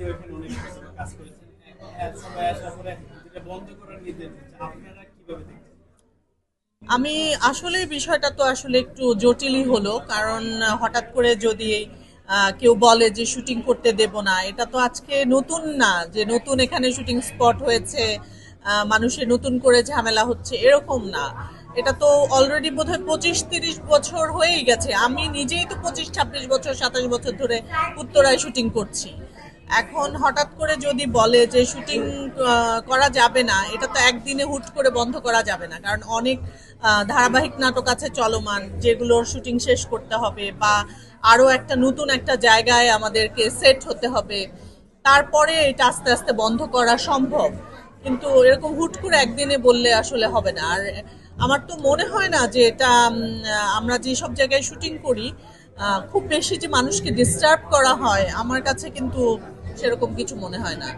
নিজে ওখানে অনেক বছর কাজ করেছেন, সবাই আসার পরে যেটা বন্ধ করার নির্দেশ দিচ্ছে, আপনারা কিভাবে দেখছেন? আমি আসলে বিষয়টা তো আসলে একটু জটিলই হলো, কারণ হঠাৎ করে যদি কেউ বলে যে শুটিং করতে দেব না, এটা তো আজকে নতুন না যে নতুন এখানে শুটিং স্পট হয়েছে, মানুষের নতুন করে ঝামেলা হচ্ছে এরকম না। এটা তো অলরেডি বোধহয় 25-30 বছর হয়েই গেছে। আমি নিজেই তো 25-26 বছর 27 বছর ধরে উত্তরায় শুটিং করছি। এখন হঠাৎ করে যদি বলে যে শুটিং করা যাবে না, এটা তো একদিনে হুট করে বন্ধ করা যাবে না, কারণ অনেক ধারাবাহিক নাটক আছে চলমান, যেগুলোর শুটিং শেষ করতে হবে, বা আরো একটা নতুন একটা জায়গায় আমাদেরকে সেট হতে হবে, তারপরে এটা আস্তে আস্তে বন্ধ করা সম্ভব। কিন্তু এরকম হুট করে একদিনে বললে আসলে হবে না। আর আমার তো মনে হয় না যে এটা আমরা যে সব জায়গায় শুটিং করি খুব বেশি যে মানুষকে ডিস্টার্ব করা হয়, আমার কাছে কিন্তু সেরকম কিছু মনে হয় না।